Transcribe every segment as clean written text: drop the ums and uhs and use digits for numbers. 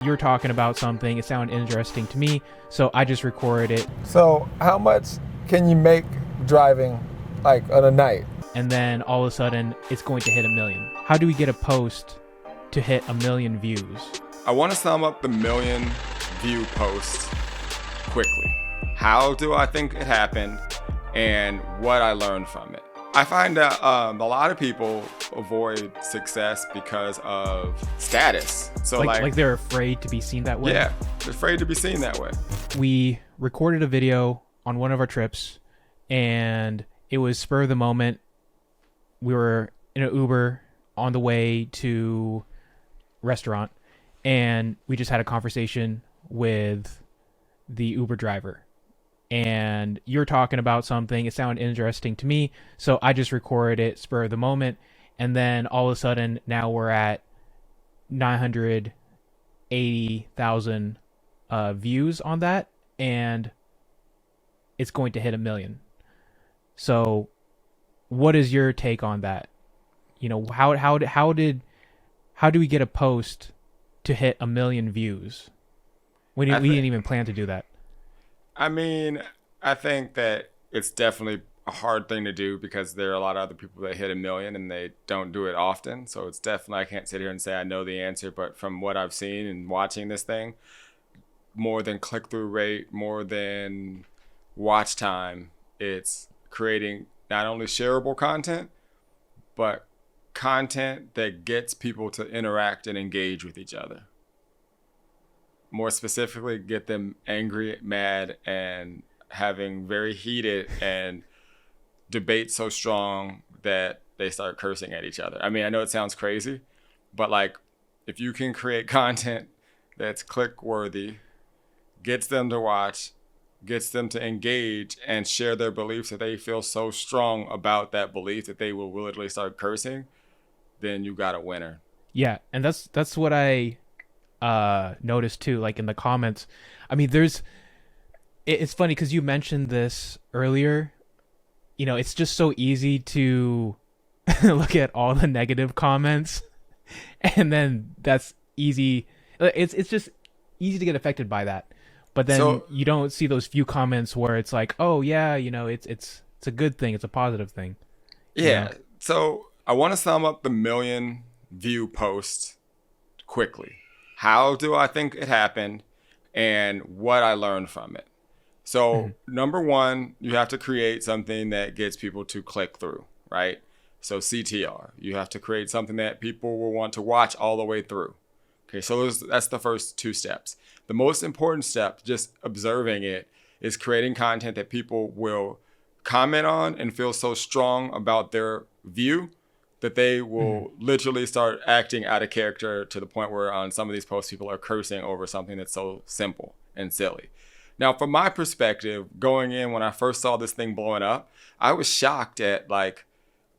You're talking about something, it sounded interesting to me, so I just recorded it. So how much can you make driving like on a night? And then all of a sudden, it's going to hit 1 million. How do we get a post to hit 1 million views? I want to sum up the 1 million view post quickly. How do I think it happened and what I learned from it? I find that a lot of people avoid success because of status. So like they're afraid to be seen that way? Yeah, they're afraid to be seen that way. We recorded a video on one of our trips, and it was spur of the moment. We were in an Uber on the way to restaurant, and we just had a conversation with the Uber driver. And you're talking about something, it sounded interesting to me, so I just recorded it spur of the moment. And then all of a sudden, now we're at 980,000 views on that, and it's going to hit 1 million. So what is your take on that? You know, how do we get a post to hit 1 million views? We didn't even plan to do that. I mean, I think that it's definitely a hard thing to do because there are a lot of other people that hit 1 million and they don't do it often. So it's definitely, I can't sit here and say I know the answer, but from what I've seen and watching this thing, more than click-through rate, more than watch time, it's creating not only shareable content, but content that gets people to interact and engage with each other. More specifically, get them angry, mad, and having very heated and debate so strong that they start cursing at each other. I mean, I know it sounds crazy, but like if you can create content that's click worthy, gets them to watch, gets them to engage and share their beliefs, that they feel so strong about that belief that they will literally start cursing, then you got a winner. Yeah, and that's what I noticed too, like in the comments. I mean, it's funny because you mentioned this earlier. You know, it's just so easy to look at all the negative comments, and then that's easy. It's just easy to get affected by that. But then you don't see those few comments where it's like, oh yeah, you know, it's a good thing, it's a positive thing. Yeah. You know? So I want to sum up the 1 million view post quickly. How do I think it happened and what I learned from it? So number one, you have to create something that gets people to click through, right? So CTR, you have to create something that people will want to watch all the way through. Okay, so that's the first two steps. The most important step, just observing it, is creating content that people will comment on and feel so strong about their view that they will literally start acting out of character to the point where on some of these posts, people are cursing over something that's so simple and silly. Now, from my perspective, going in when I first saw this thing blowing up, I was shocked at like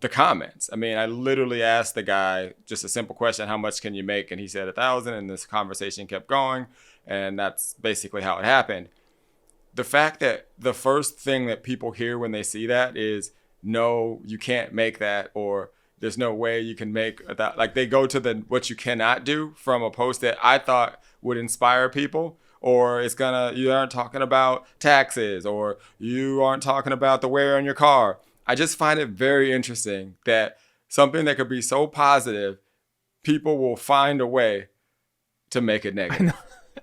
the comments. I mean, I literally asked the guy just a simple question, how much can you make? And he said 1,000, and this conversation kept going. And that's basically how it happened. The fact that the first thing that people hear when they see that is, no, you can't make that, or there's no way you can make that. Like they go to the what you cannot do from a post that I thought would inspire people, or you aren't talking about taxes, or you aren't talking about the wear on your car. I just find it very interesting that something that could be so positive, people will find a way to make it negative.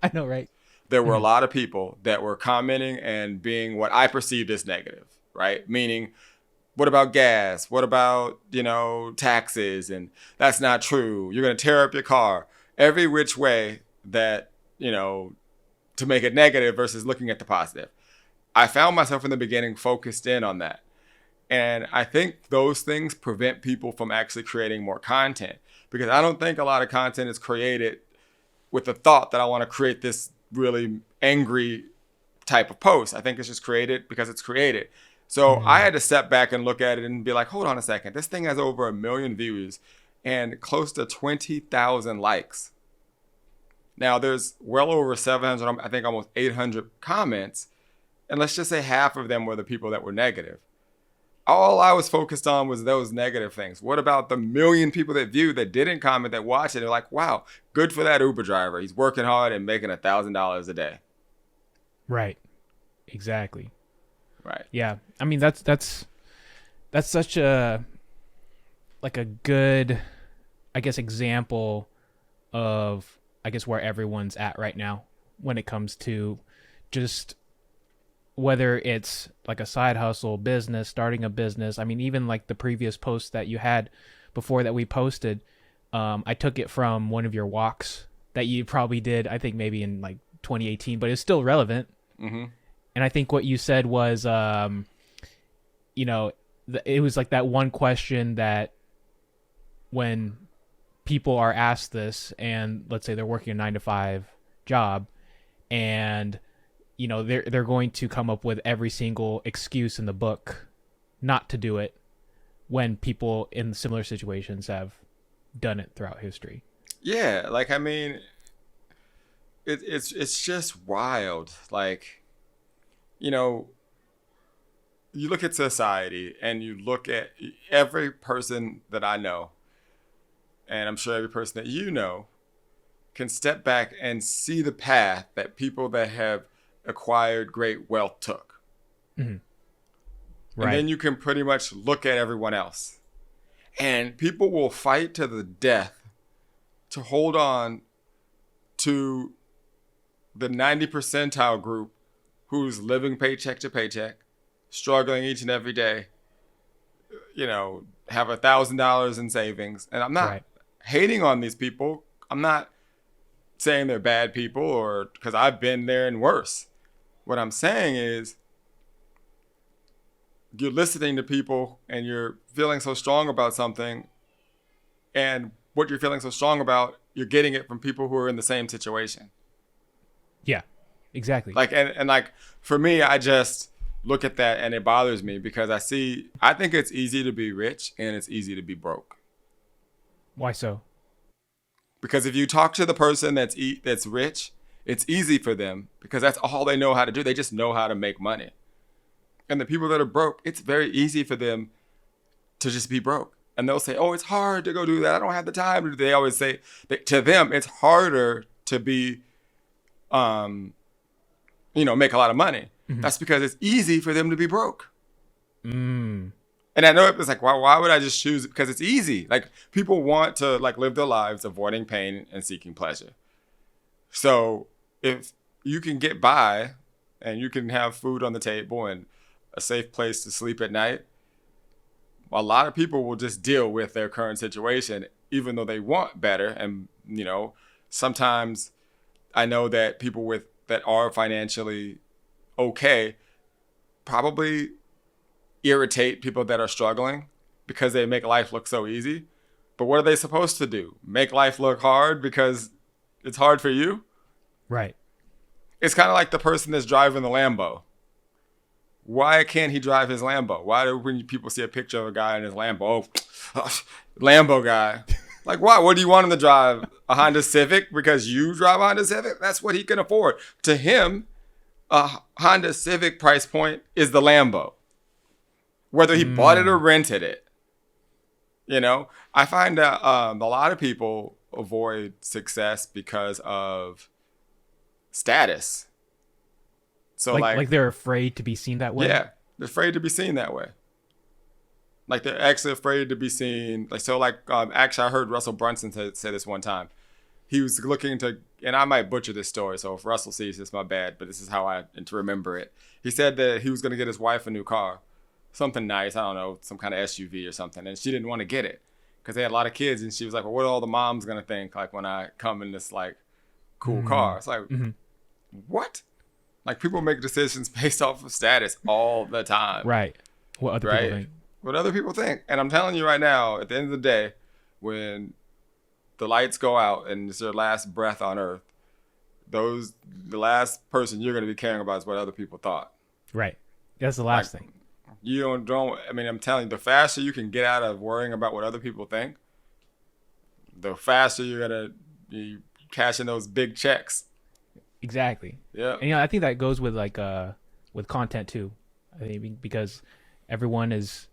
I know, right? There were a lot of people that were commenting and being what I perceived as negative, right? Meaning, what about gas? What about, taxes? And that's not true. You're going to tear up your car. Every which way that, to make it negative versus looking at the positive. I found myself in the beginning focused in on that. And I think those things prevent people from actually creating more content, because I don't think a lot of content is created with the thought that I want to create this really angry type of post. I think it's just created because it's created. So I had to step back and look at it and be like, hold on a second. This thing has over 1 million views and close to 20,000 likes. Now there's well over 700, I think almost 800 comments. And let's just say half of them were the people that were negative. all I was focused on was those negative things. What about the million people that viewed, that didn't comment, that watched it? They're like, wow, good for that Uber driver. He's working hard and making $1,000 a day. Right. Exactly. Right. Yeah. I mean, that's such a good, I guess, example of, I guess, where everyone's at right now when it comes to just whether it's like a side hustle, business, starting a business. I mean, even like the previous post that you had before that we posted, I took it from one of your walks that you probably did, I think maybe in like 2018, but it's still relevant. Mm-hmm. And I think what you said was, it was like that one question that when people are asked this, and let's say they're working a 9-to-5 job, and they're going to come up with every single excuse in the book not to do it, when people in similar situations have done it throughout history. Yeah, like, I mean, it's just wild. Like, you look at society and you look at every person that I know, and I'm sure every person that you know can step back and see the path that people that have acquired great wealth took. Mm-hmm. Right. And then you can pretty much look at everyone else. And people will fight to the death to hold on to the 90 percentile group who's living paycheck to paycheck, struggling each and every day, have $1,000 in savings. And I'm not hating on these people. I'm not saying they're bad people, or because I've been there and worse. What I'm saying is, you're listening to people and you're feeling so strong about something, and what you're feeling so strong about, you're getting it from people who are in the same situation. Yeah, exactly. Like, and like, for me, I just look at that and it bothers me, because I think it's easy to be rich and it's easy to be broke. Why so? Because if you talk to the person that's rich, it's easy for them because that's all they know how to do. They just know how to make money. And the people that are broke, it's very easy for them to just be broke. And they'll say, oh, it's hard to go do that. I don't have the time to do that. They always say that to them, it's harder to be, make a lot of money. Mm-hmm. That's because it's easy for them to be broke. Mm. And I know it's like, why would I just choose it? Because it's easy. Like, people want to live their lives avoiding pain and seeking pleasure. So if you can get by and you can have food on the table and a safe place to sleep at night, a lot of people will just deal with their current situation, even though they want better. And, sometimes I know that people that are financially okay probably irritate people that are struggling because they make life look so easy. But what are they supposed to do? Make life look hard because it's hard for you? Right. It's kind of like the person that's driving the Lambo. Why can't he drive his Lambo? Why do when people see a picture of a guy in his Lambo, Lambo guy? Like, why? What do you want him to drive? A Honda Civic because you drive a Honda Civic? That's what he can afford. To him, a Honda Civic price point is the Lambo. Whether he bought it or rented it. I find that a lot of people avoid success because of status. So like they're afraid to be seen that way? Yeah, they're afraid to be seen that way. Like, they're actually afraid to be seen. Actually, I heard Russell Brunson say this one time. He was looking to, and I might butcher this story, so if Russell sees this, my bad, but this is how I remember it. He said that he was going to get his wife a new car. Something nice, I don't know, some kind of SUV or something. And she didn't want to get it because they had a lot of kids. And she was like, well, what are all the moms going to think, like, when I come in this, like, cool car? It's like, what? Like, people make decisions based off of status all the time. Right. What other people think. What other people think. And I'm telling you right now, at the end of the day, when the lights go out and it's your last breath on earth, the last person you're going to be caring about is what other people thought. Right. That's the last thing. You don't, I mean, I'm telling you, the faster you can get out of worrying about what other people think, the faster you're going to be cashing those big checks. Exactly. Yeah. And I think that goes with with content too. I mean, because everyone is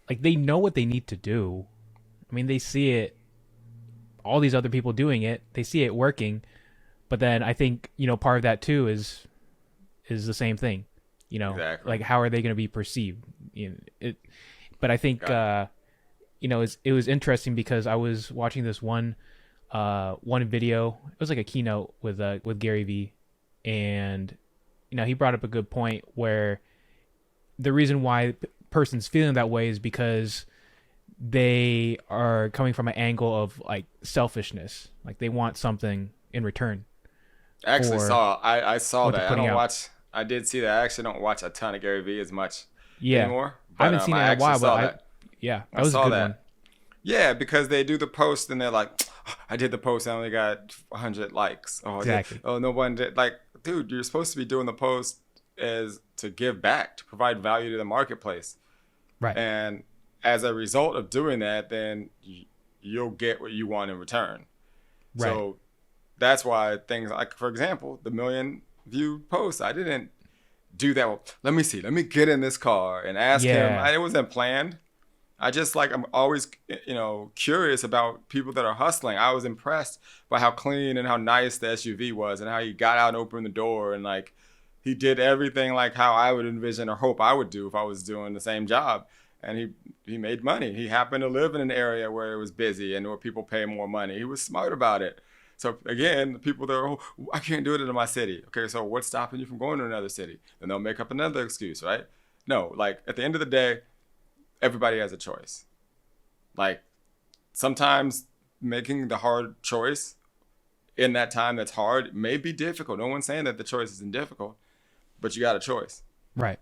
like they know what they need to do. I mean, they see it, all these other people doing it, they see it working, but then I think, part of that too is the same thing. Exactly. Like how are they going to be perceived? But I think it was interesting because I was watching this one video. It was like a keynote with Gary Vee, and he brought up a good point where the reason why person's feeling that way is because they are coming from an angle of like selfishness, like they want something in return. I actually I saw that. I don't out. watch. I did see that. I actually don't watch a ton of Gary Vee as much anymore. But, I haven't seen it in a while, but that was a good one. Yeah, because they do the post and they're like, oh, I did the post, I only got 100 likes. Oh, exactly. Oh, no one did. Like, dude, you're supposed to be doing the post as to give back, to provide value to the marketplace. Right. And as a result of doing that, then you'll get what you want in return. Right. So that's why things like, for example, the 1 million view post, I didn't do that. Well, let me get in this car and ask him. It wasn't planned. I just I'm always, curious about people that are hustling. I was impressed by how clean and how nice the SUV was and how he got out and opened the door and he did everything like how I would envision or hope I would do if I was doing the same job. And he made money. He happened to live in an area where it was busy and where people pay more money. He was smart about it. So again, the people that are, I can't do it in my city. Okay, so what's stopping you from going to another city? Then they'll make up another excuse, right? No, at the end of the day, everybody has a choice. Sometimes making the hard choice in that time that's hard may be difficult. No one's saying that the choice isn't difficult, but you got a choice. Right.